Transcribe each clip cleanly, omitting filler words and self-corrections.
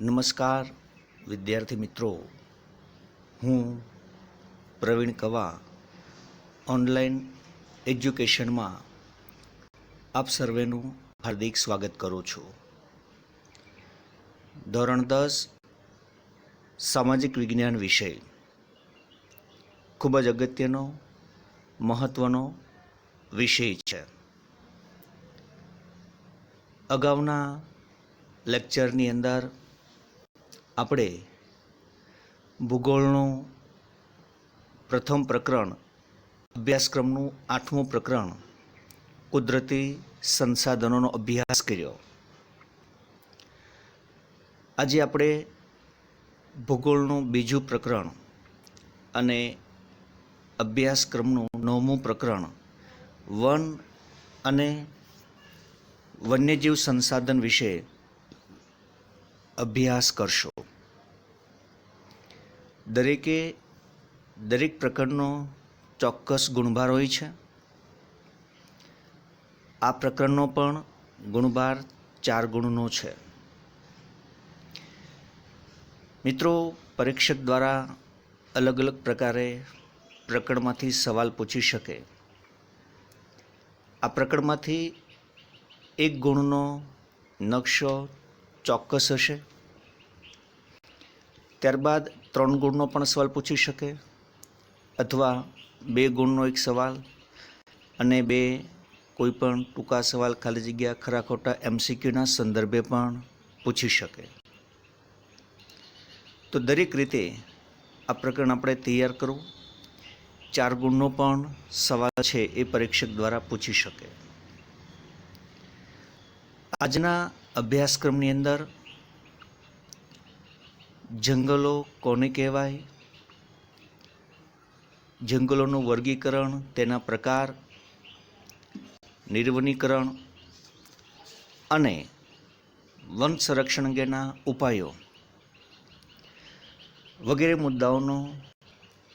નમસ્કાર વિદ્યાર્થી મિત્રો, હું પ્રવીણ કવા ઓનલાઈન એજ્યુકેશનમાં આપ સર્વેનું હાર્દિક સ્વાગત કરું છું. ધોરણ 10 સામાજિક વિજ્ઞાન વિષય ખૂબ જ અગત્યનો મહત્ત્વનો વિષય છે. અગાઉના લેક્ચરની અંદર આપણે ભૂગોળનું પ્રથમ પ્રકરણ, અભ્યાસક્રમનું 8મું પ્રકરણ કુદરતી સંસાધનોનો અભ્યાસ કર્યો. આજે આપણે ભૂગોળનું બીજું પ્રકરણ અને અભ્યાસક્રમનું 9મું પ્રકરણ વન અને વન્યજીવ સંસાધન વિશે અભ્યાસ કરશો. દરેક પ્રકરણનો ચોક્કસ ગુણભાર હોય છે. આ પ્રકરણનો પણ ગુણભાર 4 ગુણનો છે. મિત્રો, પરીક્ષક દ્વારા અલગ અલગ પ્રકારે પ્રકરણમાંથી સવાલ પૂછી શકે. આ પ્રકરણમાંથી 1 ગુણનો નકશો ચોક્કસ હશે. ત્યારબાદ 3 ગુણનો પણ સવાલ પૂછી શકે, અથવા 2 ગુણનો એક સવાલ અને 2 કોઈ પણ ટૂંકા સવાલ, ખાલી જગ્યા, ખરા ખોટા MCQના સંદર્ભે પણ પૂછી શકે. તો દરેક રીતે આ પ્રકરણ આપણે તૈયાર કરવું. 4 ગુણનો પણ સવાલ છે એ પરીક્ષક દ્વારા પૂછી શકે. આજના અભ્યાસક્રમની અંદર જંગલો કોને કહેવાય, જંગલોનું વર્ગીકરણ, તેના પ્રકાર, નિર્વનીકરણ અને વન સંરક્ષણ અંગેના ઉપાયો વગેરે મુદ્દાઓનો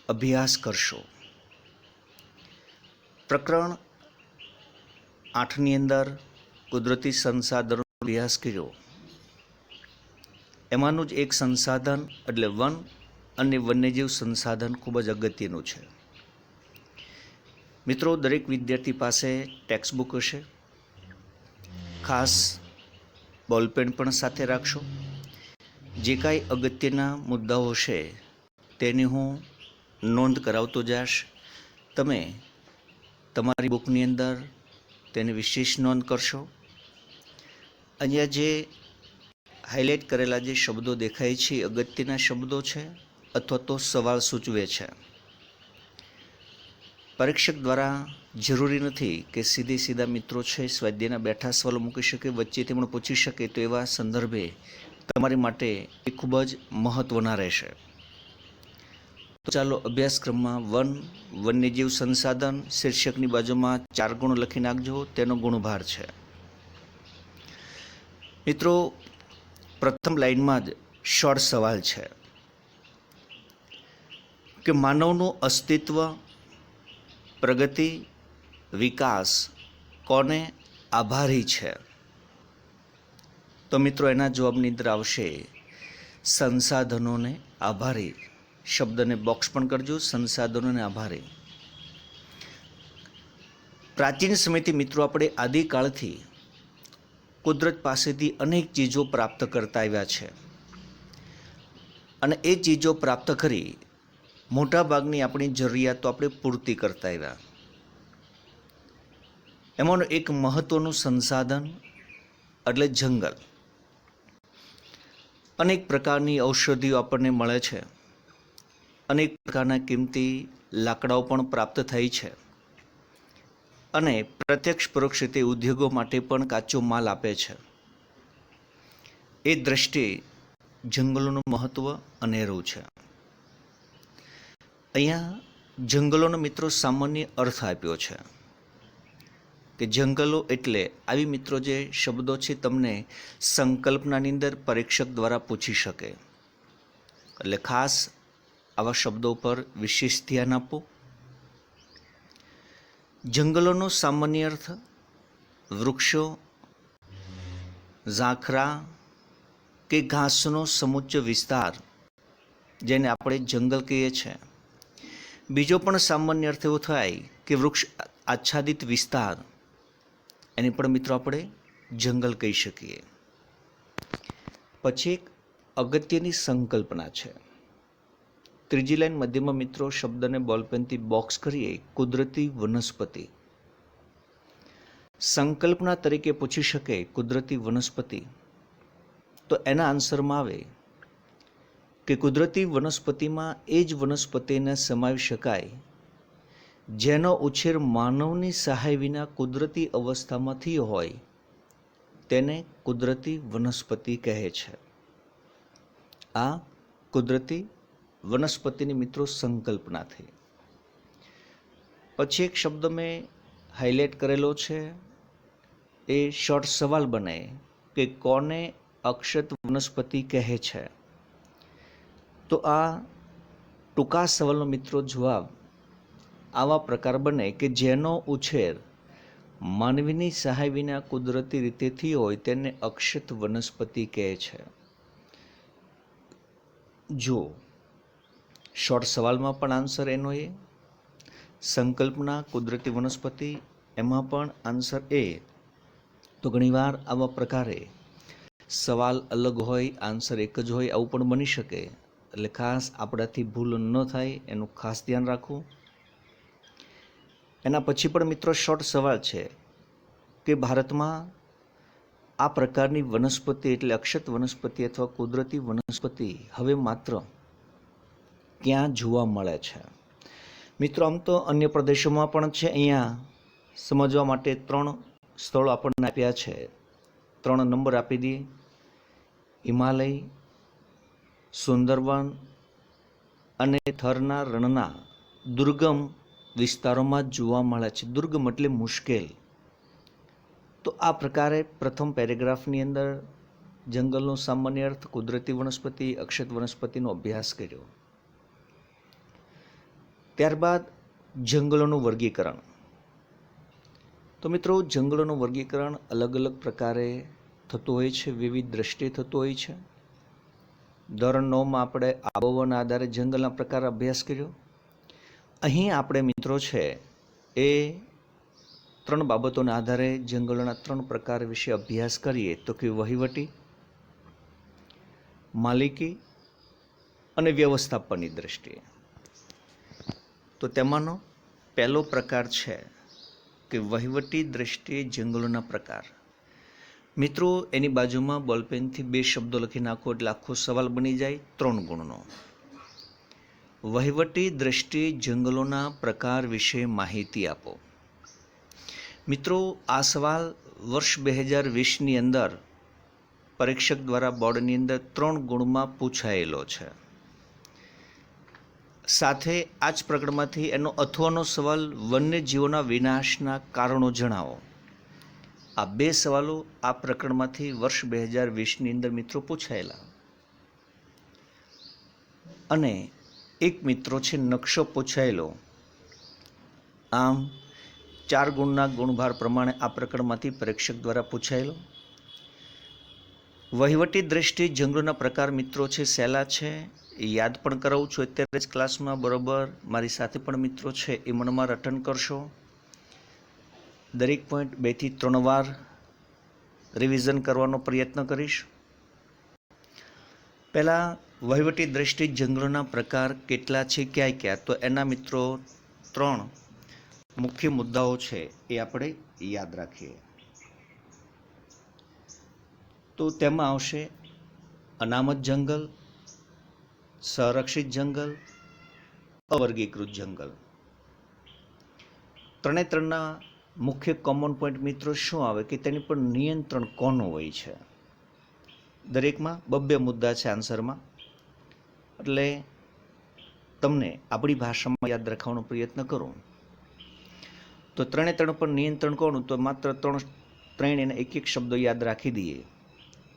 અભ્યાસ કરશો. પ્રકરણ 8ની અંદર કુદરતી સંસાધનોનો અભ્યાસ કર્યો. એમાંનું જ એક સંસાધન એટલે વન અને વન્યજીવ સંસાધન ખૂબ જ અગત્યનું છે. મિત્રો, દરેક વિદ્યાર્થી પાસે ટેક્સ્ટબુક હશે. ખાસ બોલપેન પણ સાથે રાખશો. જે કાંઈ અગત્યના મુદ્દાઓ છે તેની હું નોંધ કરાવતો જઈશ. તમે તમારી બુકની અંદર તેની વિશેષ નોંધ કરશો. અહીંયા જે હાઇલાઇટ કરેલા જે શબ્દો દેખાય છે અગત્યના શબ્દો છે અથવા તો સવાલ સૂચવે છે. પરીક્ષક દ્વારા જરૂરી નથી કે સીધા મિત્રો છે સ્વાધ્યાયના બેઠા સવાલો મૂકી શકે, વચ્ચેથી પણ પૂછી શકે. તો એવા સંદર્ભે તમારી માટે એ ખૂબ જ મહત્ત્વના રહેશે. તો ચાલો અભ્યાસક્રમમાં વન્યજીવ સંસાધન શીર્ષકની બાજુમાં 4 ગુણ લખી નાખજો. તેનો ગુણભાર છે. મિત્રો, પ્રથમ લાઈનમાં જ શોર્ટ સવાલ છે કે માનવનું અસ્તિત્વ, પ્રગતિ, વિકાસ કોને આભારી છે? તો મિત્રો, એના જવાબની અંદર આવશે સંસાધનોને આભારી. શબ્દને બોક્સ પણ કરજો, સંસાધનોને આભારી. પ્રાચીન સમયથી મિત્રો આપણે આદિકાળથી કુદરત પાસેથી અનેક ચીજો પ્રાપ્ત કરતા આવ્યા છે અને એ ચીજો પ્રાપ્ત કરી મોટાભાગની આપણી જરૂરિયાતો આપણે પૂર્તિ કરતા આવ્યા. એમાંનું એક મહત્વનું સંસાધન એટલે જંગલ. અનેક પ્રકારની ઔષધિઓ આપણને મળે છે. અનેક પ્રકારના કિંમતી લાકડાઓ પણ પ્રાપ્ત થાય છે અને પ્રત્યક્ષ પરોક્ષ રીતે ઉદ્યોગો માટે પણ કાચો માલ આપે છે. એ દ્રષ્ટિએ જંગલોનું મહત્ત્વ અનેરું છે. અહીંયા જંગલોનો મિત્રો સામાન્ય અર્થ આપ્યો છે કે જંગલો એટલે આવી મિત્રો જે શબ્દો છે તમને સંકલ્પનાની અંદર પરીક્ષક દ્વારા પૂછી શકે. એટલે ખાસ આવા શબ્દો પર વિશેષ ધ્યાન આપો. જંગલોનો સામાન્ય અર્થ વૃક્ષો, ઝાખરા, કે ઘાસનો સમુચ્ચ વિસ્તાર, જેને આપણે જંગલ કહીએ છીએ. બીજો પણ સામાન્ય અર્થ એવો થાય કે વૃક્ષ આચ્છાદિત વિસ્તાર, એની પણ મિત્રો આપણે જંગલ કહી શકીએ. પછી એક અગત્યની સંકલ્પના છે. ત્રીજી લાઈન મધ્યમાં મિત્રો શબ્દને બોલપેનથી બોક્સ કરીએ, કુદરતી વનસ્પતિ. સંકલ્પના તરીકે પૂછી શકે કુદરતી વનસ્પતિ, તો એના આન્સરમાં આવે કે કુદરતી વનસ્પતિમાં એ જ વનસ્પતિને સમાવી શકાય જેનો ઉછેર માનવની સહાય વિના કુદરતી અવસ્થામાં થયો હોય, તેને કુદરતી વનસ્પતિ કહે છે. આ કુદરતી વનસ્પતિની મિત્રો સંકલ્પના થઈ. પછી એક શબ્દ મેં હાઇલાઇટ કરેલો છે, એ શોર્ટ સવાલ બને કે કોને અક્ષત વનસ્પતિ કહે છે. તો આ ટૂંકા સવાલનો મિત્રો જવાબ આવા પ્રકાર બને કે જેનો ઉછેર માનવીની સહાય વિના કુદરતી રીતે થયો હોય તેને અક્ષત વનસ્પતિ કહે છે. જો શોર્ટ સવાલમાં પણ આન્સર એનો એ, સંકલ્પના કુદરતી વનસ્પતિ એમાં પણ આન્સર એ, તો ઘણીવાર આવા પ્રકારે સવાલ અલગ હોય, આન્સર એક જ હોય, આવું પણ બની શકે. એટલે ખાસ આપણાથી ભૂલ ન થાય એનું ખાસ ધ્યાન રાખવું. એના પછી પણ મિત્રો શોર્ટ સવાલ છે કે ભારતમાં આ પ્રકારની વનસ્પતિ એટલે અક્ષત વનસ્પતિ અથવા કુદરતી વનસ્પતિ હવે માત્ર ક્યાં જોવા મળે છે. મિત્રો આમ તો અન્ય પ્રદેશોમાં પણ છે. અહીંયા સમજવા માટે 3 સ્થળો આપણને આપ્યા છે, 3 નંબર આપી દઈએ. હિમાલય, સુંદરવન અને થરના રણના દુર્ગમ વિસ્તારોમાં જોવા મળે છે. દુર્ગમ એટલે મુશ્કેલ. તો આ પ્રકારે પ્રથમ પેરેગ્રાફની અંદર જંગલનો સામાન્ય અર્થ, કુદરતી વનસ્પતિ, અક્ષત વનસ્પતિનો અભ્યાસ કર્યો. ત્યારબાદ જંગલોનું વર્ગીકરણ. તો મિત્રો જંગલોનું વર્ગીકરણ અલગ અલગ પ્રકારે થતું હોય છે, વિવિધ દ્રષ્ટિએ થતું હોય છે. ધોરણ 9માં આપણે આબોહવાના આધારે જંગલના પ્રકાર અભ્યાસ કર્યો. અહીં આપણે મિત્રો છે એ 3 બાબતોના આધારે જંગલોના 3 પ્રકાર વિશે અભ્યાસ કરીએ, તો કે વહીવટી, માલિકી અને વ્યવસ્થાપનની દ્રષ્ટિએ. તો તેમાંનો પહેલો પ્રકાર છે કે વહીવટી દ્રષ્ટિએ જંગલોના પ્રકાર. મિત્રો એની બાજુમાં બોલપેનથી 2 શબ્દો લખી નાખો એટલે આખો સવાલ બની જાય 3 ગુણનો. વહીવટી દ્રષ્ટિએ જંગલોના પ્રકાર વિશે માહિતી આપો. મિત્રો આ સવાલ વર્ષ 2020ની અંદર પરીક્ષક દ્વારા બોર્ડની અંદર 3 ગુણમાં પૂછાયેલો છે. સાથે આ જ પ્રકરણમાંથી એનો અથવાનો સવાલ વન્યજીવોના વિનાશના કારણો જણાવો. આ 2 સવાલો આ પ્રકરણમાંથી વર્ષ 2020ની અંદર મિત્રો પૂછાયેલા. અને એક મિત્રો છે નકશો પૂછાયેલો. આમ 4 ગુણના ગુણભાર પ્રમાણે આ પ્રકરણમાંથી પરીક્ષક દ્વારા પૂછાયેલો. વહીવટી દ્રષ્ટિએ જંગલોના પ્રકાર મિત્રો છે સહેલા છે, એ યાદ પણ કરાવું છું અત્યારે જ ક્લાસમાં, બરોબર. મારી સાથે પણ મિત્રો છે એ મનમાં રટન કરશો. દરેક પોઈન્ટ 2 થી 3 વાર રિવિઝન કરવાનો પ્રયત્ન કરીશ. પહેલાં વહીવટી દ્રષ્ટિએ જંગલોના પ્રકાર કેટલા છે, ક્યાં ક્યાં, તો એના મિત્રો 3 મુખ્ય મુદ્દાઓ છે એ આપણે યાદ રાખીએ. તો તેમાં આવશે અનામત જંગલ, સંરક્ષિત જંગલ, અવર્ગીકૃત જંગલ. 3ના મુખ્ય કોમન પોઈન્ટ મિત્રો શું આવે કે તેની પર નિયંત્રણ કોનું હોય છે. દરેકમાં 2 મુદ્દા છે આન્સરમાં, એટલે તમને આપણી ભાષામાં યાદ રાખવાનો પ્રયત્ન કરો. તો 3 પર નિયંત્રણ કોનું, તો માત્ર 3 એના એક શબ્દો યાદ રાખી દઈએ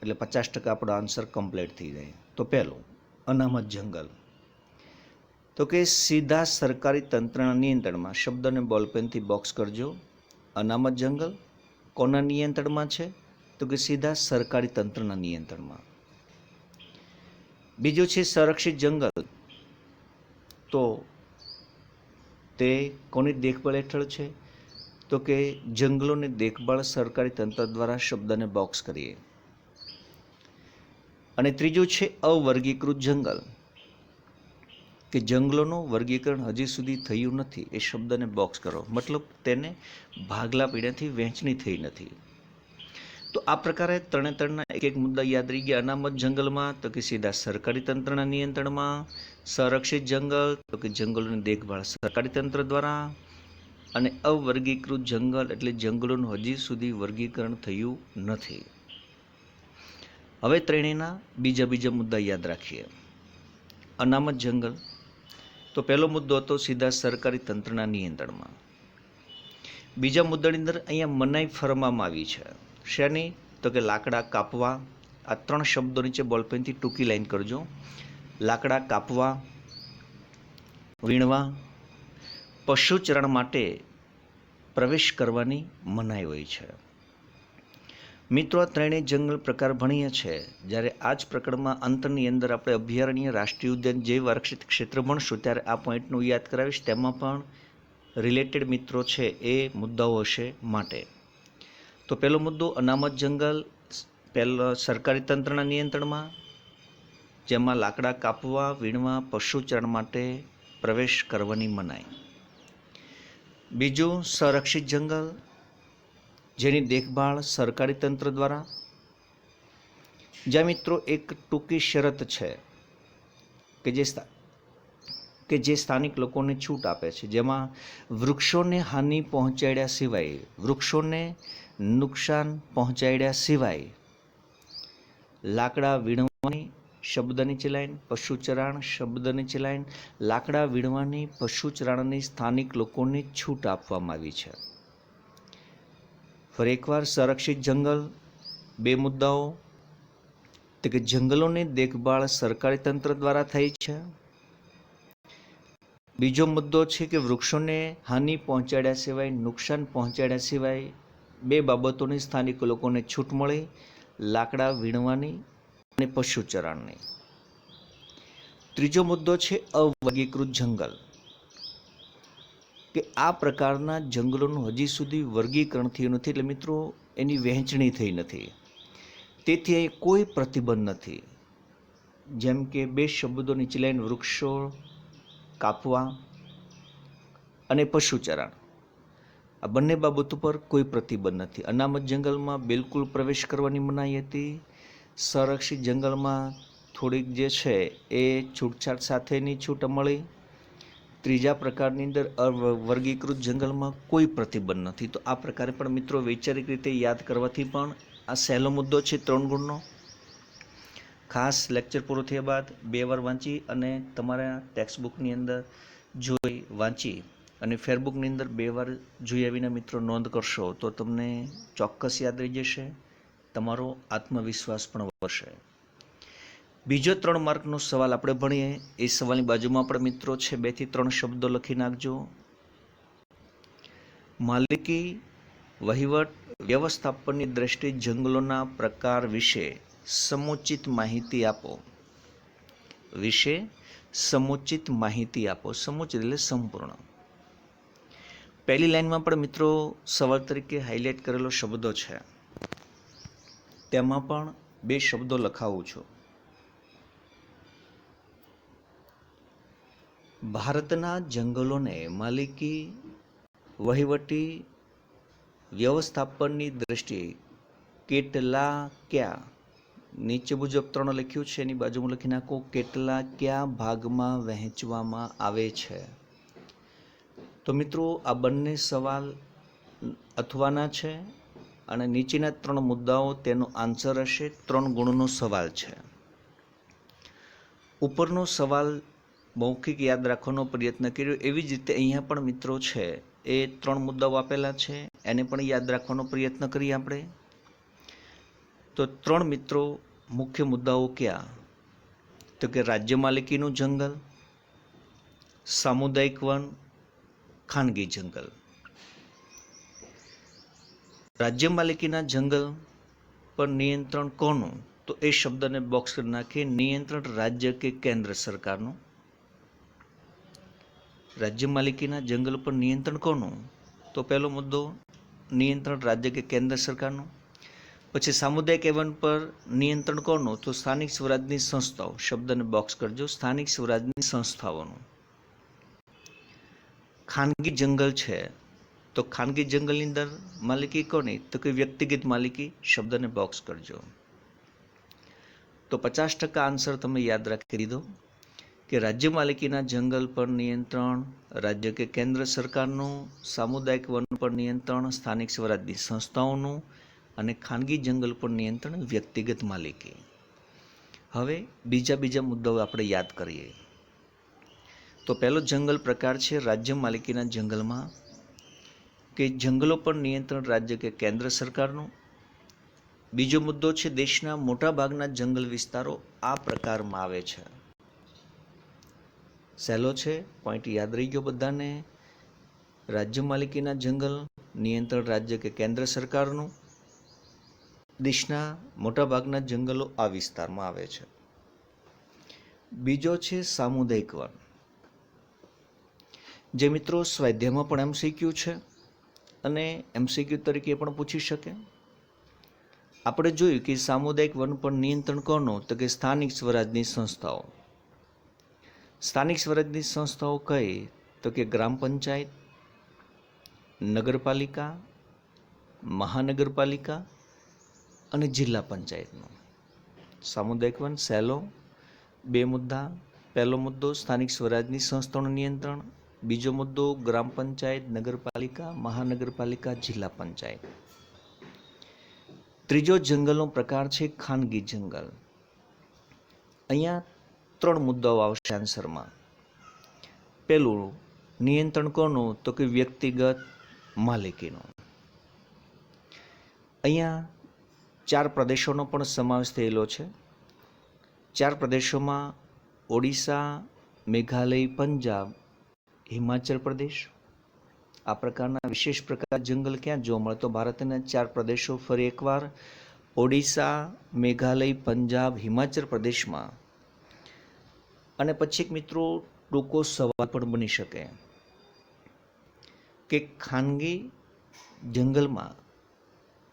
એટલે 50% આપણો આન્સર કમ્પ્લીટ થઈ જાય. તો પહેલું અનામત જંગલ. તો કે સીધા સરકારી તંત્રના નિયંત્રણમાં, શબ્દને બોલપેનથી બોક્સ કરજો. અનામત જંગલ કોના નિયંત્રણમાં છે, તો કે સીધા સરકારી તંત્રના નિયંત્રણમાં. બીજું છે સંરક્ષિત જંગલ, તો તે કોની દેખભાળ હેઠળ છે? તો કે જંગલોની દેખભાળ સરકારી તંત્ર દ્વારા શબ્દને બોક્સ કરીએ. અને ત્રીજું છે અવર્ગીકૃત જંગલ, કે જંગલોનું વર્ગીકરણ હજી સુધી થયું નથી, એ શબ્દને બોક્સ કરો, મતલબ તેને ભાગલા પીડાથી વહેંચણી થઈ નથી. તો આ પ્રકારે ત્રણના એક એક મુદ્દા યાદ રહી ગયા. અનામત જંગલમાં તો કે સીધા સરકારી તંત્રના નિયંત્રણમાં, સંરક્ષિત જંગલ તો કે જંગલોની દેખભાળ સરકારી તંત્ર દ્વારા, અને અવર્ગીકૃત જંગલ એટલે જંગલોનું હજી સુધી વર્ગીકરણ થયું નથી. હવે ત્રણેયના બીજા મુદ્દા યાદ રાખીએ. અનામત જંગલ, તો પહેલો મુદ્દો હતો સીધા સરકારી તંત્રના નિયંત્રણમાં. બીજા મુદ્દાની અંદર અહીંયા મનાઈ ફરમાવવામાં આવી છે. શેની? તો કે લાકડા કાપવા. આ ત્રણ શબ્દો નીચે બોલપેનથી ટૂંકી લાઈન કરજો. લાકડા કાપવા, વીણવા, પશુચરણ માટે પ્રવેશ કરવાની મનાઈ હોય છે. મિત્રો, આ ત્રણેય જંગલ પ્રકાર ભણીએ છે. જ્યારે આ જ પ્રકરણમાં અંતની અંદર આપણે અભયારણ્ય, રાષ્ટ્રીય ઉદ્યાન, જૈવ આરક્ષિત ક્ષેત્ર ભણશું ત્યારે આ પોઈન્ટનું યાદ કરાવીશ. તેમાં પણ રિલેટેડ મિત્રો છે એ મુદ્દાઓ હશે માટે. તો પહેલો મુદ્દો અનામત જંગલ, સરકારી તંત્રના નિયંત્રણમાં, જેમાં લાકડા કાપવા, વીણવા, પશુચરણ માટે પ્રવેશ કરવાની મનાઈ. બીજું સંરક્ષિત જંગલ, જેની દેખભાળ સરકારી તંત્ર દ્વારા. જ્યાં મિત્રો એક ટૂંકી શરત છે કે જે સ્થાનિક લોકોને છૂટ આપે છે, જેમાં વૃક્ષોને હાનિ પહોંચાડ્યા સિવાય, વૃક્ષોને નુકસાન પહોંચાડ્યા સિવાય લાકડા વીણવાની શબ્દ નીચે લાઈન, પશુચરાણ શબ્દ નીચે લાઈન, લાકડા વીણવાની, પશુચરાણની સ્થાનિક લોકોને છૂટ આપવામાં આવી છે. ફરી એકવાર સંરક્ષિત જંગલ, બે મુદ્દાઓ, તો કે જંગલોની દેખભાળ સરકારી તંત્ર દ્વારા થઈ છે. બીજો મુદ્દો છે કે વૃક્ષોને હાનિ પહોંચાડ્યા સિવાય, નુકસાન પહોંચાડ્યા સિવાય બે બાબતોની સ્થાનિક લોકોને છૂટ મળી, લાકડા વીણવાની અને પશુચરાણની. ત્રીજો મુદ્દો છે અવર્ગીકૃત જંગલ, કે આ પ્રકારના જંગલોનું હજી સુધી વર્ગીકરણ થયું નથી, એટલે મિત્રો એની વહેંચણી થઈ નથી, તેથી અહીં કોઈ પ્રતિબંધ નથી. જેમ કે બે શબ્દો નીચે લાઈન, વૃક્ષો કાપવા અને પશુચરાણ, આ બંને બાબતો પર કોઈ પ્રતિબંધ નથી. અનામત જંગલમાં બિલકુલ પ્રવેશ કરવાની મનાઈ હતી. સંરક્ષિત જંગલમાં થોડીક જે છે એ છૂટછાટ સાથેની છૂટ મળી. ત્રીજા પ્રકારની અંદર અવર્ગીકૃત જંગલમાં કોઈ પ્રતિબંધ નથી. તો આ પ્રકારે પણ મિત્રો વૈચારિક રીતે યાદ કરવાથી પણ આ સહેલો મુદ્દો છે 3 ગુણનો. ખાસ લેક્ચર પૂરો થયા બાદ 2 વાર વાંચી અને તમારા ટેક્સ્ટબુકની અંદર જોઈ વાંચી અને ફેરબુકની અંદર 2 વાર જોઈ આવીને મિત્રો નોંધ કરશો તો તમને ચોક્કસ યાદ રહી જશે, તમારો આત્મવિશ્વાસ પણ વધશે. બીજો 3 માર્કનો સવાલ આપણે ભણીએ. એ સવાલની બાજુમાં પણ મિત્રો છે 2 થી 3 શબ્દો લખી નાખજો. માલિકી, વહીવટ, વ્યવસ્થાપનની દ્રષ્ટિએ જંગલોના પ્રકાર વિશે સમુચિત માહિતી આપો. વિશે સમુચિત માહિતી આપો. સમુચિત એટલે સંપૂર્ણ. પહેલી લાઈનમાં પણ મિત્રો સવાલ તરીકે હાઇલાઇટ કરેલો શબ્દો છે, તેમાં પણ 2 શબ્દો લખાવું છું. ભારતના જંગલોને માલિકી, વહીવટી, વ્યવસ્થાપનની દ્રષ્ટિએ કેટલા કયા, નીચે મુજબ 3 લખ્યું છે એની બાજુમાં લખી નાખો, કેટલા કયા ભાગમાં વહેંચવામાં આવે છે. તો મિત્રો આ બંને સવાલ અથવાના છે અને નીચેના 3 મુદ્દાઓ તેનો આન્સર હશે. 3 ગુણનો સવાલ છે. ઉપરનો સવાલ મૌખિક યાદ રાખવાનો પ્રયત્ન કર્યો, એવી જ રીતે અહીંયા પણ મિત્રો છે એ 3 મુદ્દાઓ આપેલા છે, એને પણ યાદ રાખવાનો પ્રયત્ન કરીએ આપણે. તો 3 મિત્રો મુખ્ય મુદ્દાઓ કયા? તો કે રાજ્ય માલિકીનું જંગલ, સામુદાયિક વન, ખાનગી જંગલ. રાજ્ય માલિકીના જંગલ પર નિયંત્રણ કોનું? તો એ શબ્દને બોક્સ કરી નાખીએ. નિયંત્રણ રાજ્ય કે કેન્દ્ર સરકારનું. રાજ્ય માલિકીના જંગલ પર નિયંત્રણ કોનું? તો પહેલો મુદ્દો નિયંત્રણ રાજ્ય કે કેન્દ્ર સરકારનું. પછી સામુદાયિક વન પર નિયંત્રણ કોનું? તો સ્થાનિક સ્વરાજની સંસ્થાઓ. શબ્દને બોક્સ કરજો, સ્થાનિક સ્વરાજની સંસ્થાઓનું. ખાનગી જંગલ છે તો ખાનગી જંગલની અંદર માલિકી કોની? તો કે વ્યક્તિગત માલિકી. શબ્દને બોક્સ કરજો. તો 50% આન્સર તમે યાદ રાખી દીધો કે રાજ્ય માલિકીના જંગલ પર નિયંત્રણ રાજ્ય કે કેન્દ્ર સરકારનું, સામુદાયિક વન પર નિયંત્રણ સ્થાનિક સ્વરાજની સંસ્થાઓનું અને ખાનગી જંગલ પર નિયંત્રણ વ્યક્તિગત માલિકી. હવે બીજા મુદ્દાઓ આપણે યાદ કરીએ. તો પહેલો જંગલ પ્રકાર છે રાજ્ય માલિકીના જંગલમાં કે જંગલો પર નિયંત્રણ રાજ્ય કે કેન્દ્ર સરકારનું. બીજો મુદ્દો છે દેશના મોટા ભાગના જંગલ વિસ્તારો આ પ્રકારમાં આવે છે. સહેલો છે, પોઈન્ટ યાદ રહી ગયો બધાને. રાજ્ય માલિકીના જંગલ નિયંત્રણ રાજ્ય કે કેન્દ્ર સરકારનું. દેશના મોટા ભાગના જંગલો આ વિસ્તારમાં આવે છે. બીજો છે સામુદાયિક વન, જે મિત્રો સ્વાધ્યાયમાં પણ MCQ છે અને MCQ તરીકે પણ પૂછી શકે. આપણે જોયું કે સામુદાયિક વન પર નિયંત્રણ કોનું? તો કે સ્થાનિક સ્વરાજની સંસ્થાઓ. સ્થાનિક સ્વરાજની સંસ્થાઓ કઈ? તો કે ગ્રામ પંચાયત, નગરપાલિકા, મહાનગરપાલિકા અને જિલ્લા પંચાયતનું. સામુદાયિક વન સહેલો. બે મુદ્દા. પહેલો મુદ્દો સ્થાનિક સ્વરાજની સંસ્થાઓનું નિયંત્રણ. બીજો મુદ્દો ગ્રામ પંચાયત, નગરપાલિકા, મહાનગરપાલિકા, જિલ્લા પંચાયત. ત્રીજો જંગલનો પ્રકાર છે ખાનગી જંગલ. અહીંયા 3 મુદ્દાઓ આવશે આન્સરમાં. પહેલું નિયંત્રણ કોનું? તો કે વ્યક્તિગત માલિકીનું. અહીંયા 4 પ્રદેશોનો પણ સમાવેશ થયેલો છે. 4 પ્રદેશોમાં ઓડિશા, મેઘાલય, પંજાબ, હિમાચલ પ્રદેશ. આ પ્રકારના વિશેષ પ્રકાર જંગલ ક્યાં જોવા મળે? તો ભારતના 4 પ્રદેશો. ફરી એકવાર ઓડિશા, મેઘાલય, પંજાબ, હિમાચલ પ્રદેશમાં. અને પછી એક મિત્રો ટૂંકો સવાલ પણ બની શકે કે ખાનગી જંગલમાં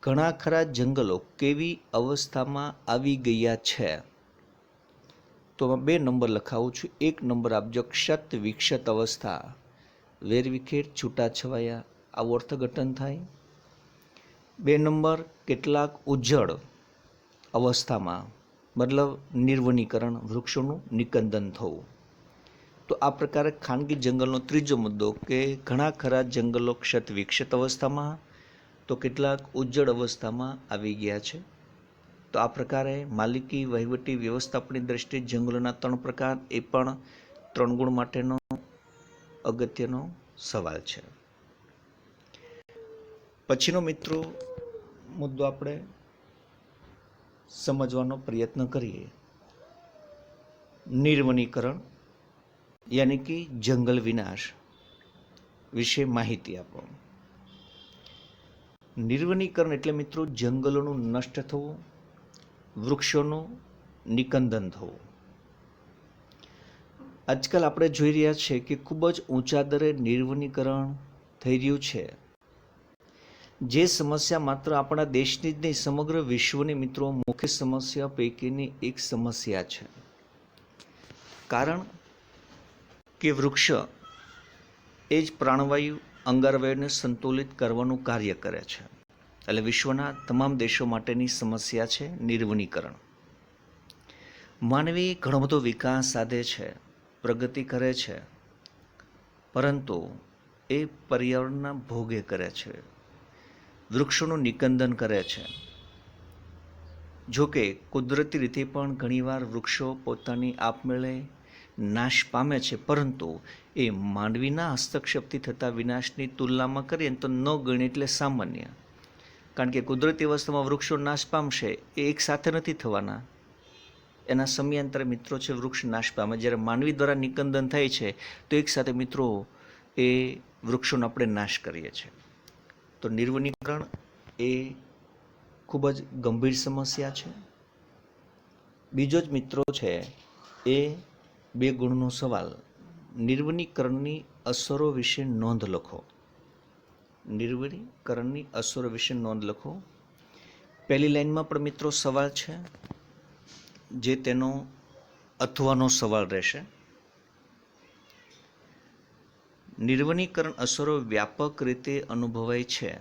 ઘણા ખરા જંગલો કેવી અવસ્થામાં આવી ગયા છે? તો 2 નંબર લખાવું છું. 1 નંબર આપજો ક્ષત વિક્ષત અવસ્થા, વેરવિખેર, છૂટાછવાયા, આવું અર્થઘટન થાય. 2 નંબર કેટલાક ઉજ્જડ અવસ્થામાં, મતલબ નિર્વનીકરણ, વૃક્ષોનું નિકંદન થવું. તો આ પ્રકારે ખાનગી જંગલનો ત્રીજો મુદ્દો કે ઘણા ખરા જંગલો ક્ષત વિક્ષત અવસ્થામાં તો કેટલાક ઉજ્જડ અવસ્થામાં આવી ગયા છે. તો આ પ્રકારે માલિકી વહીવટી વ્યવસ્થાપનની દ્રષ્ટિએ જંગલોના 3 પ્રકાર, એ પણ 3 ગુણ માટેનો અગત્યનો સવાલ છે. પછીનો મિત્રો મુદ્દો આપણે સમજવાનો પ્રયત્ન કરીએ. નિર્વનીકરણ યાની કે જંગલ વિનાશ વિશે માહિતી આપો. નિર્વનીકરણ એટલે મિત્રો જંગલોનું નષ્ટ થવું, વૃક્ષોનું નિકંદન થવું. આજકાલ આપણે જોઈ રહ્યા છીએ કે ખૂબ જ ઊંચા દરે નિર્વનીકરણ થઈ રહ્યું છે. જે સમસ્યા માત્ર આપણા દેશની જ નહીં, સમગ્ર વિશ્વની મિત્રો મુખ્ય સમસ્યા પૈકીની એક સમસ્યા છે. કારણ કે વૃક્ષ એ જ પ્રાણવાયુ, અંગારવાયુને સંતુલિત કરવાનું કાર્ય કરે છે. એટલે વિશ્વના તમામ દેશો માટેની સમસ્યા છે નિર્વનીકરણ. માનવી ઘણો બધો વિકાસ સાધે છે, પ્રગતિ કરે છે, પરંતુ એ પર્યાવરણના ભોગે કરે છે, વૃક્ષોનું નિકંદન કરે છે. જોકે કુદરતી રીતે પણ ઘણીવાર વૃક્ષો પોતાની આપમેળે નાશ પામે છે, પરંતુ એ માનવીના હસ્તક્ષેપથી થતા વિનાશની તુલનામાં કરીએ તો ન ગણીએ એટલે સામાન્ય. કારણ કે કુદરતી અવસ્થામાં વૃક્ષો નાશ પામશે એ એક સાથે નથી થવાના, એના સમયાંતરે મિત્રો છે વૃક્ષ નાશ પામે. જ્યારે માનવી દ્વારા નિકંદન થાય છે તો એક સાથે મિત્રો એ વૃક્ષોનો આપણે નાશ કરીએ છીએ. તો નિર્વનીકરણ એ ખૂબ જ ગંભીર સમસ્યા છે. બીજો જ મિત્રો છે એ 2 ગુણનો સવાલ, નિર્વનીકરણની અસરો વિશે નોંધ લખો. નિર્વનીકરણની અસરો વિશે નોંધ લખો. પહેલી લાઈનમાં પણ મિત્રો સવાલ છે, જે તેનો અથવાનો સવાલ રહેશે. નિર્વનીકરણ અસરો વ્યાપક રીતે અનુભવાય છે,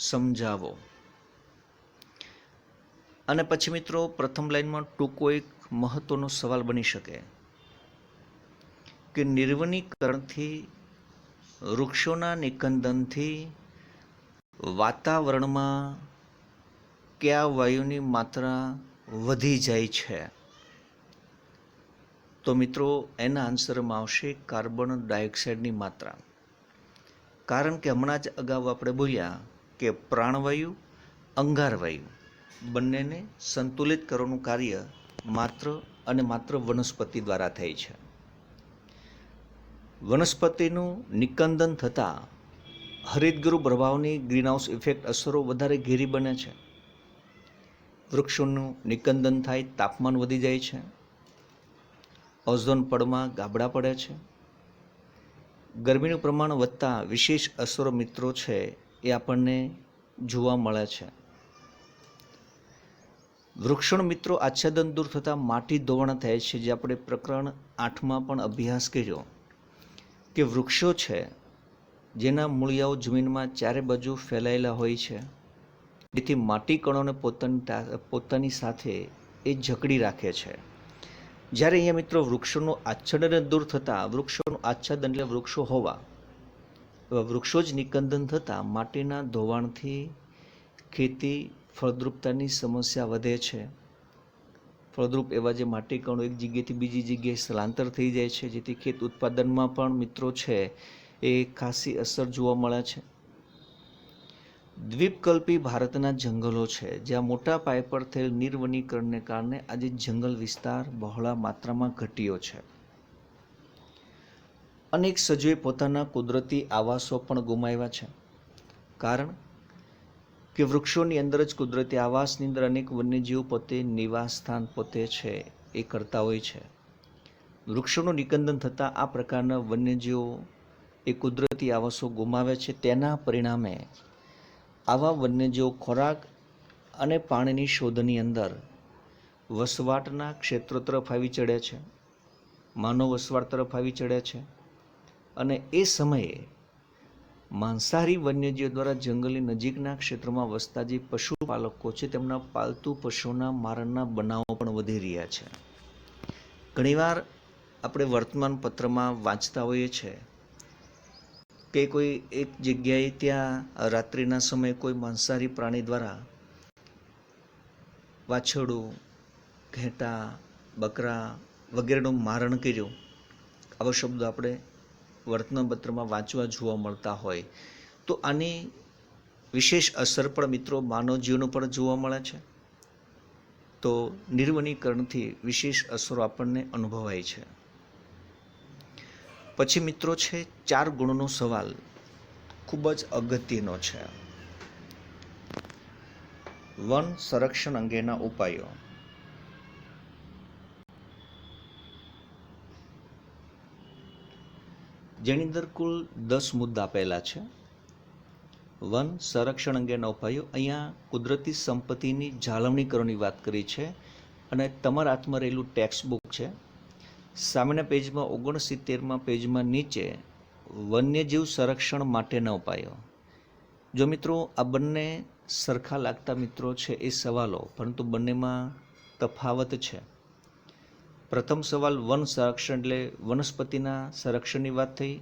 સમજાવો. અને પછી મિત્રો પ્રથમ લાઈનમાં ટૂંકો એક મહત્વનો સવાલ બની શકે કે નિર્વનીકરણથી, વૃક્ષોના નિકંદનથી વાતાવરણમાં કયા વાયુની માત્રા વધી જાય છે? તો મિત્રો એના આન્સરમાં આવશે કાર્બન ડાયોક્સાઇડની માત્રા. કારણ કે હમણાં જ અગાઉ આપણે બોલ્યા કે પ્રાણવાયુ, અંગારવાયુ બંનેને સંતુલિત કરવાનું કાર્ય માત્ર અને માત્ર વનસ્પતિ દ્વારા થાય છે. વનસ્પતિનું નિકંદન થતાં હરિતગૃહ પ્રભાવની ગ્રીનહાઉસ ઇફેક્ટ અસરો વધારે ઘેરી બને છે. વૃક્ષોનું નિકંદન થાય, તાપમાન વધી જાય છે, ઓઝોન પડમાં ગાબડા પડે છે. ગરમીનું પ્રમાણ વધતા વિશેષ અસરો મિત્રો છે એ આપણને જોવા મળે છે. વૃક્ષોનું મિત્રો આચ્છાદન દૂર થતાં માટી ધોવાણ થાય છે, જે આપણે પ્રકરણ 8માં પણ અભ્યાસ કર્યો કે વૃક્ષો છે જેના મૂળિયાઓ જમીનમાં ચારે બાજુ ફેલાયેલા હોય છે, જેથી માટી કણોને પોતાની સાથે એ જકડી રાખે છે. જ્યારે અહીંયા મિત્રો વૃક્ષોનું આચ્છાદન દૂર થતાં, વૃક્ષોનું આચ્છાદન એટલે વૃક્ષો હોવા, વૃક્ષો જ નિકંદન થતાં માટીના ધોવાણથી ખેતી ફળદ્રુપતાની સમસ્યા વધે છે. ફળદ્રુપ એવા જે માટી કણો એક જગ્યાએથી બીજી જગ્યાએ સ્થળાંતર થઈ જાય છે, જેથી ખેત ઉત્પાદનમાં પણ મિત્રો છે એ ખાસી અસર જોવા મળે છે. દ્વીપકલ્પી ભારતના જંગલો છે, જ્યાં મોટા પાયે પર થયેલ નિર્વનીકરણને કારણે આજે જંગલ વિસ્તાર બહોળા માત્રામાં ઘટ્યો છે. અનેક સજીવે પોતાના કુદરતી આવાસો પણ ગુમાવ્યા છે. કારણ કે વૃક્ષોની અંદર જ કુદરતી આવાસની અંદર અનેક વન્યજીવો પોતે નિવાસ સ્થાન પોતે છે એ કરતા હોય છે. વૃક્ષોનું નિકંદન થતાં આ પ્રકારના વન્યજીવો એ કુદરતી આવાસો ગુમાવે છે. તેના પરિણામે આવા વન્યજીવો ખોરાક અને પાણીની શોધની અંદર વસવાટના ક્ષેત્રો તરફ આવી ચડે છે, માનવ વસવાટ તરફ આવી ચડે છે. અને એ સમયે માંસાહારી વન્યજીવો દ્વારા જંગલની નજીકના ક્ષેત્રમાં વસતા જે પશુપાલકો છે તેમના પાલતુ પશુઓના મારણના બનાવો પણ વધી રહ્યા છે. ઘણીવાર આપણે વર્તમાન પત્રમાં વાંચતા હોઈએ છીએ કે કોઈ એક જગ્યાએ ત્યાં રાત્રિના સમયે કોઈ માંસાહારી પ્રાણી દ્વારા વાછરડું, ઘેટાં, બકરા વગેરેનું મારણ કર્યું. આવા શબ્દો આપણે વર્તમાન પત્રમાં વાંચવા જોવા મળતા હોય તો આની વિશેષ અસર પણ મિત્રો માનવ જીવન પર જોવા મળે છે. તો નિર્વનીકરણથી વિશેષ અસરો આપણને અનુભવાય છે. પછી મિત્રો છે 4 ગુણનો સવાલ, ખૂબ જ અગત્યનો છે. વન સંરક્ષણ અંગેના ઉપાયો. જેની અંદર કુલ 10 મુદ્દા આપેલા છે. વન સંરક્ષણ અંગેના ઉપાયો. અહીંયા કુદરતી સંપત્તિની જાળવણી કરવાની વાત કરી છે અને તમારા હાથમાં રહેલું ટેક્સ્ટ બુક છે. સામેના પેજમાં 69માં પેજમાં નીચે વન્યજીવ સંરક્ષણ માટેના ઉપાયો. જો મિત્રો આ બંને સરખા લાગતા મિત્રો છે એ સવાલો, પરંતુ બંનેમાં તફાવત છે. પ્રથમ સવાલ વન સંરક્ષણ એટલે વનસ્પતિના સંરક્ષણની વાત થઈ,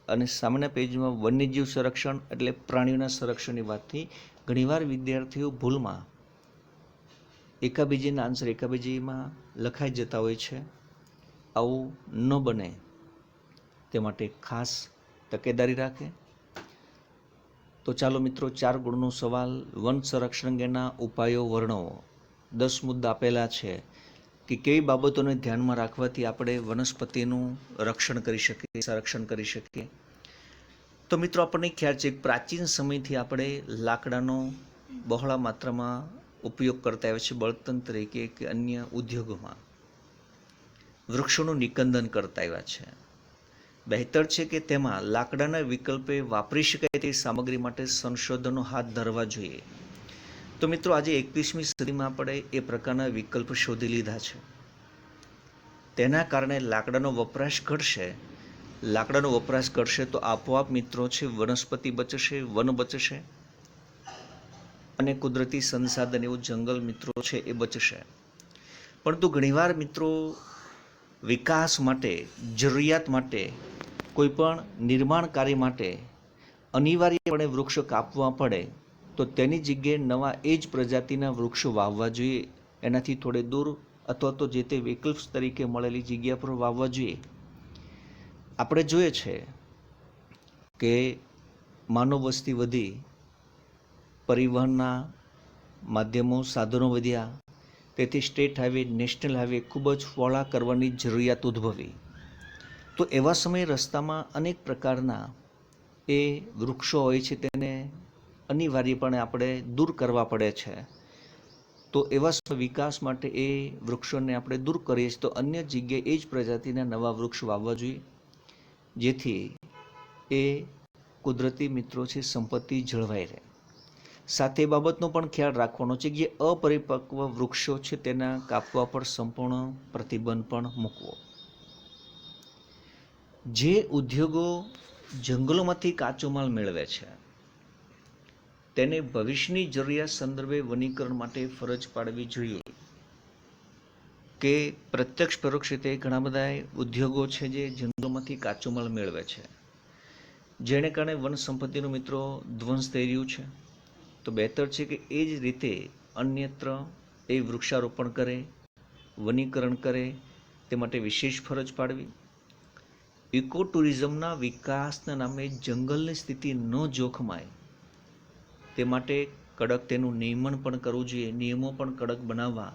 અને સામેના પેજમાં વન્યજીવ સંરક્ષણ એટલે પ્રાણીઓના સંરક્ષણની વાત થઈ. ઘણીવાર વિદ્યાર્થીઓ ભૂલમાં એકાબીજીના આન્સર એકાબીજીમાં લખાઈ જતા હોય છે. આવું ન બને તે માટે ખાસ તકેદારી રાખે. તો ચાલો મિત્રો 4 ગુણનો સવાલ, વન સંરક્ષણ અંગેના ઉપાયો વર્ણવો. 10 મુદ્દા આપેલા છે કે કેવી બાબતોને ધ્યાનમાં રાખવાથી આપણે વનસ્પતિનું રક્ષણ કરી શકીએ, સંરક્ષણ કરી શકીએ. તો મિત્રો આપણને ખ્યાલ છે પ્રાચીન સમયથી આપણે લાકડાનો બહોળા માત્રામાં ઉપયોગ કરતા આવ્યા છે બળતણ તરીકે કે અન્ય ઉદ્યોગોમાં વૃક્ષોનું નિકંદન કરતા આવ્યા છે. બહેતર છે કે તેમાં લાકડાના વિકલ્પે વાપરી શકાય તેવી સામગ્રી માટે સંશોધનો હાથ ધરવા જોઈએ. તો મિત્રો આજે 21મી સદીમાં આપણે એ પ્રકારના વિકલ્પ શોધી લીધા છે. તેના કારણે લાકડાનો વપરાશ ઘટશે. લાકડાનો વપરાશ ઘટશે તો આપોઆપ મિત્રો છે વનસ્પતિ બચશે, વન બચશે અને કુદરતી સંસાધન એવું જંગલ મિત્રો છે એ બચશે. પરંતુ ઘણીવાર મિત્રો વિકાસ માટે, જરૂરિયાત માટે, કોઈ પણ નિર્માણ કાર્ય માટે અનિવાર્યપણે વૃક્ષો કાપવા પડે તો તેની જગ્યાએ નવા એ જ પ્રજાતિના વૃક્ષો વાવવા જોઈએ. એનાથી થોડે દૂર અથવા તો જે તે વિકલ્પ તરીકે મળેલી જગ્યા પર વાવવા જોઈએ. આપણે જોઈએ છે કે માનવ વસ્તી વધી, પરિવહનના માધ્યમો, સાધનો વધ્યા, તેથી સ્ટેટ હાઈવે, નેશનલ હાઈવે ખૂબ જ પહોળા કરવાની જરૂરિયાત ઉદ્ભવી. તો એવા સમયે રસ્તામાં અનેક પ્રકારના એ વૃક્ષો હોય છે તેને અનિવાર્યપણે આપણે દૂર કરવા પડે છે. તો એવા વિકાસ માટે એ વૃક્ષોને આપણે દૂર કરીએ છીએ તો અન્ય જગ્યાએ એ જ પ્રજાતિના નવા વૃક્ષ વાવવા જોઈએ, જેથી એ કુદરતી મિત્રો છે સંપત્તિ જળવાઈ રહે. સાથે એ બાબતનો પણ ખ્યાલ રાખવાનો છે કે જે અપરિપક્વ વૃક્ષો છે તેના કાપવા પર સંપૂર્ણ પ્રતિબંધ પણ મૂકવો. જે ઉદ્યોગો જંગલોમાંથી કાચો માલ મેળવે છે તેને ભવિષ્યની જરૂરિયાત સંદર્ભે વનીકરણ માટે ફરજ પાડવી જોઈએ. કે પ્રત્યક્ષ પરોક્ષ રીતે ઘણા બધા ઉદ્યોગો છે જે જંગલોમાંથી કાચો માલ મેળવે છે, જેને કારણે વન સંપત્તિનું મિત્રો ધ્વંસ થઈ રહ્યું છે. તો બહેતર છે કે એ જ રીતે અન્યત્ર એ વૃક્ષારોપણ કરે, વનીકરણ કરે, તે માટે વિશેષ ફરજ પાડવી. ઇકો ટુરિઝમના વિકાસના નામે જંગલની સ્થિતિ ન જોખમાય તે માટે કડક તેનું નિયમન પણ કરવું જોઈએ, નિયમો પણ કડક બનાવવા.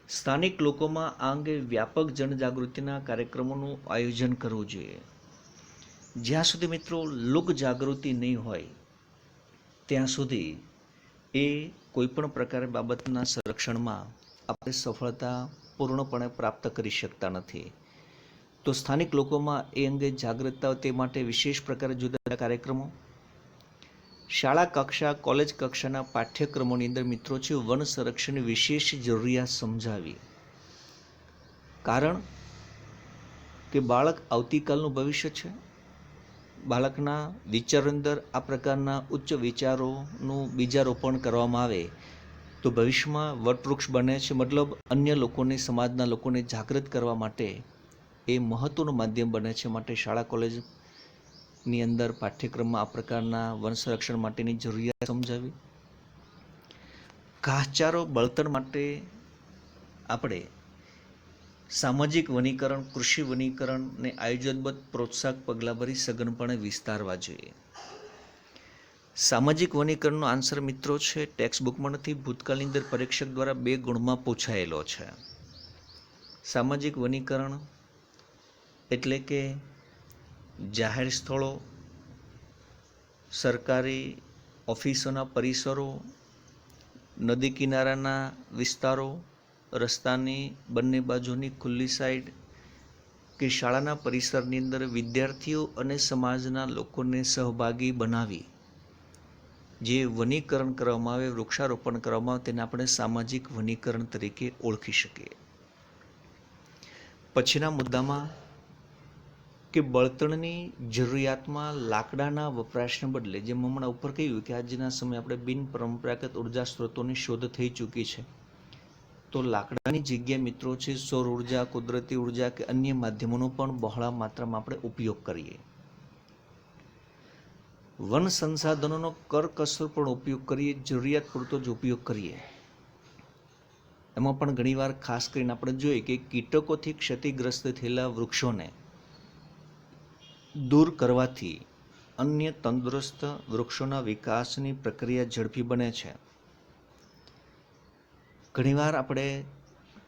સ્થાનિક લોકોમાં આ અંગે વ્યાપક જનજાગૃતિના કાર્યક્રમોનું આયોજન કરવું જોઈએ. જ્યાં સુધી મિત્રો લોક જાગૃતિ નહીં હોય ત્યાં સુધી એ કોઈપણ પ્રકારની બાબતના સંરક્ષણમાં આપણે સફળતા પૂર્ણપણે પ્રાપ્ત કરી શકતા નથી. તો સ્થાનિક લોકોમાં એ અંગે જાગૃતતા તે માટે વિશેષ પ્રકારે જુદા જુદા કાર્યક્રમો, શાળા કક્ષા, કોલેજ કક્ષાના પાઠ્યક્રમોની અંદર મિત્રો છે વન સંરક્ષણની વિશેષ જરૂરિયાત સમજાવી. કારણ કે બાળક આવતીકાલનું ભવિષ્ય છે. બાળકના વિચારો અંદર આ પ્રકારના ઉચ્ચ વિચારોનું બીજારોપણ કરવામાં આવે તો ભવિષ્યમાં વટવૃક્ષ બને છે. મતલબ અન્ય લોકોને, સમાજના લોકોને જાગૃત કરવા માટે એ મહત્વનું માધ્યમ બને છે. માટે શાળા કોલેજની અંદર પાઠ્યક્રમમાં આ પ્રકારના વન સંરક્ષણ માટેની જરૂરિયાત સમજાવી. ઘાસચારો બળતણ માટે આપણે સામાજિક વનીકરણ, કૃષિ વનીકરણને આયોજનબદ્ધ પ્રોત્સાહક પગલાં ભરી સઘનપણે વિસ્તારવા જોઈએ. સામાજિક વનીકરણનો આન્સર મિત્રો છે ટેક્સ્ટ બુકમાં નથી, ભૂતકાળની અંદર પરીક્ષક દ્વારા 2 ગુણમાં પૂછાયેલો છે. સામાજિક વનીકરણ એટલે કે જાહેર સ્થળો, સરકારી ઓફિસોના પરિસરો, નદી કિનારાના વિસ્તારો, રસ્તાની બંને બાજુની ખુલ્લી સાઈડ કે શાળાના પરિસરની અંદર વિદ્યાર્થીઓ અને સમાજના લોકોને સહભાગી બનાવી જે વનીકરણ કરવામાં આવે, વૃક્ષારોપણ કરવામાં આવે તેને આપણે સામાજિક વનીકરણ તરીકે ઓળખી શકીએ. પછીના મુદ્દામાં કે બળતણની જરૂરિયાતમાં લાકડાના વપરાશને બદલે, જેમ હમણાં ઉપર કહ્યું કે આજના સમયે આપણે બિન પરંપરાગત ઉર્જા સ્ત્રોતોની શોધ થઈ ચૂકી છે, તો લાકડાની જગ્યાએ મિત્રો છે સૌર ઉર્જા, કુદરતી ઉર્જા કે અન્ય માધ્યમોનો પણ બહોળા માત્રામાં આપણે ઉપયોગ કરીએ. વન સંસાધનોનો કરકસર પણ ઉપયોગ કરીએ, જરૂરિયાત પૂરતો જ ઉપયોગ કરીએ. એમાં પણ ઘણીવાર ખાસ કરીને આપણે જોઈએ કે કીટકોથી ક્ષતિગ્રસ્ત થયેલા વૃક્ષોને દૂર કરવાથી અન્ય તંદુરસ્ત વૃક્ષોના વિકાસની પ્રક્રિયા ઝડપી બને છે. ઘણીવાર આપણે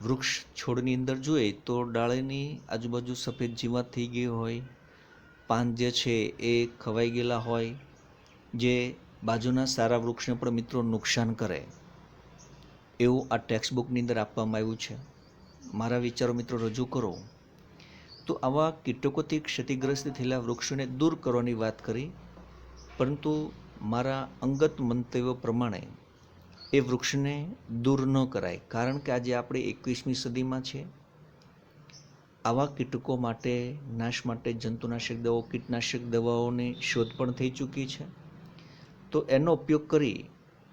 વૃક્ષ છોડની અંદર જોઈએ તો ડાળીની આજુબાજુ સફેદ જીવાત થઈ ગઈ હોય, પાન જે છે એ ખવાઈ ગયેલા હોય, જે બાજુના સારા વૃક્ષને પણ મિત્રો નુકસાન કરે. એવું આ ટેક્સ્ટ બુકની અંદર આપવામાં આવ્યું છે. મારા વિચારો મિત્રો રજૂ કરો તો આવા કીટકોથી ક્ષતિગ્રસ્ત થયેલા વૃક્ષોને દૂર કરવાની વાત કરી, પરંતુ મારા અંગત મંતવ્યો પ્રમાણે એ વૃક્ષને દૂર ન કરાય, કારણ કે આજે આપણે 21મી સદીમાં છે. આવા કીટકો માટે નાશ માટે જંતુનાશક દવાઓ, કીટનાશક દવાઓની શોધ પણ થઈ ચૂકી છે. તો એનો ઉપયોગ કરી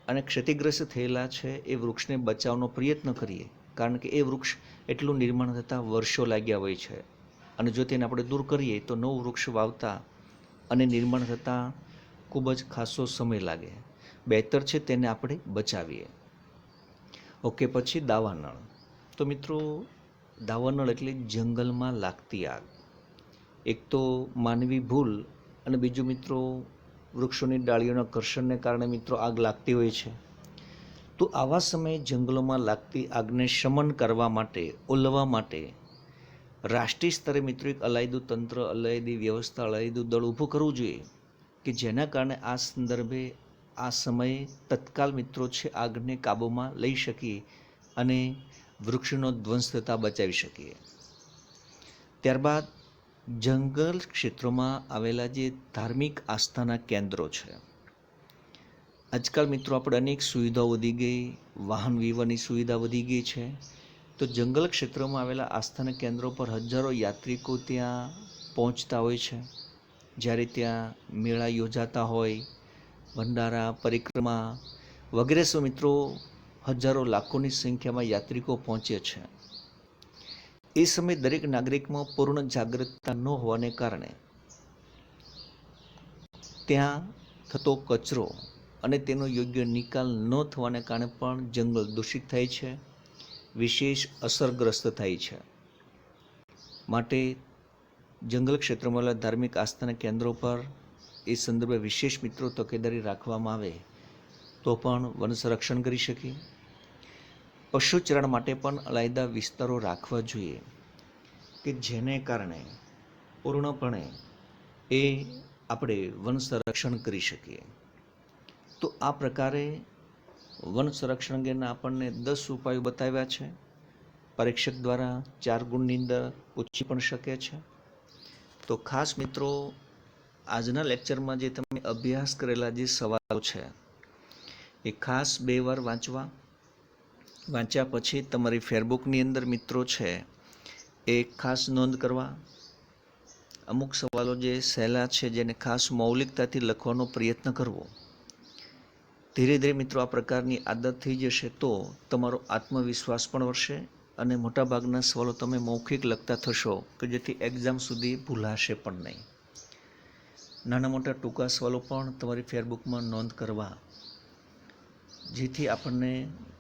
અને ક્ષતિગ્રસ્ત થયેલા છે એ વૃક્ષને બચાવવાનો પ્રયત્ન કરીએ, કારણ કે એ વૃક્ષ એટલું નિર્માણ થતાં વર્ષો લાગ્યા હોય છે, અને જો તેને આપણે દૂર કરીએ તો નવું વૃક્ષ વાવતા અને નિર્માણ થતાં ખૂબ જ ખાસો સમય લાગે. બહેતર છે તેને આપણે બચાવીએ. ઓકે, પછી દાવાનળ. તો મિત્રો, દાવાનળ એટલે જંગલમાં લાગતી આગ. એક તો માનવી ભૂલ અને બીજું મિત્રો વૃક્ષોની ડાળીઓના ઘર્ષણને કારણે મિત્રો આગ લાગતી હોય છે. તો આવા સમયે જંગલોમાં લાગતી આગને શમન કરવા માટે, ઓલવવા માટે રાષ્ટ્રીય સ્તરે મિત્રો એક અલાયદું તંત્ર, અલાયદી વ્યવસ્થા, અલાયદું દળ ઊભું કરવું જોઈએ, કે જેના કારણે આ સંદર્ભે આ સમયે તત્કાલ મિત્રો છે આગને કાબૂમાં લઈ શકીએ અને વૃક્ષનો ધ્વંસ થતાં બચાવી શકીએ. ત્યારબાદ જંગલ ક્ષેત્રોમાં આવેલા જે ધાર્મિક આસ્થાના કેન્દ્રો છે. આજકાલ મિત્રો આપણે અનેક સુવિધાઓ વધી ગઈ, વાહન વ્યવહારની સુવિધા વધી ગઈ છે. તો જંગલ ક્ષેત્રોમાં આવેલા આસ્થાના કેન્દ્રો પર હજારો યાત્રિકો ત્યાં પહોંચતા હોય છે. જ્યારે ત્યાં મેળા યોજાતા હોય, ભંડારા, પરિક્રમા વગેરે મિત્રો હજારો લાખોની સંખ્યામાં યાત્રિકો પહોંચે છે. એ સમયે દરેક નાગરિકમાં પૂર્ણ જાગૃતતા ન હોવાને કારણે ત્યાં થતો કચરો અને તેનો યોગ્ય નિકાલ ન થવાને કારણે પણ જંગલ દૂષિત થાય છે, વિશેષ અસરગ્રસ્ત થાય છે. માટે જંગલ ક્ષેત્રમાં ધાર્મિક આસ્થાના કેન્દ્રો પર એ સંદર્ભે વિશેષ મિત્રો તકેદારી રાખવામાં આવે તો પણ વન સંરક્ષણ કરી શકીએ. પશુચરણ માટે પણ અલાયદા વિસ્તારો રાખવા જોઈએ, કે જેને કારણે પૂર્ણપણે એ આપણે વન સંરક્ષણ કરી શકીએ. તો આ પ્રકારે વન સંરક્ષણ અંગેના આપણને 10 ઉપાયો બતાવ્યા છે. પરીક્ષક દ્વારા 4 ગુણની અંદર પૂછી પણ શકે છે. તો ખાસ મિત્રો, આજના લેક્ચરમાં જે તમે અભ્યાસ કરેલા જે સવાલો છે એ ખાસ 2 વાર વાંચ્યા પછી તમારી ફેરબુકની અંદર મિત્રો છે એ ખાસ નોંધ કરવા. અમુક સવાલો જે સહેલા છે જેને ખાસ મૌલિકતાથી લખવાનો પ્રયત્ન કરવો. ધીરે ધીરે મિત્રો આ પ્રકારની આદત થઈ જશે તો તમારો આત્મવિશ્વાસ પણ વધશે અને મોટાભાગના સવાલો તમે મૌખિક લખતા થશો, કે જેથી એક્ઝામ સુધી ભૂલાશે પણ નહીં. નાના મોટા ટૂંકા સવાલો પણ તમારી ફેરબુકમાં નોંધ કરવા, જેથી આપણને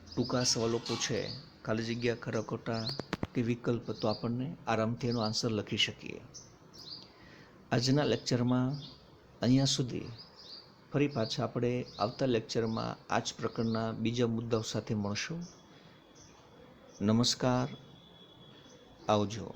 ટૂંકા સવાલો પૂછે, ખાલી જગ્યા, ખરા ખોટા કે વિકલ્પ, તો આપણને આરામથી એનો આન્સર લખી શકીએ. આજના લેક્ચરમાં અહીંયા સુધી. ફરી પાછા આપણે આવતા લેક્ચરમાં આ જ પ્રકારના બીજા મુદ્દાઓ સાથે મળશું. નમસ્કાર, આવજો.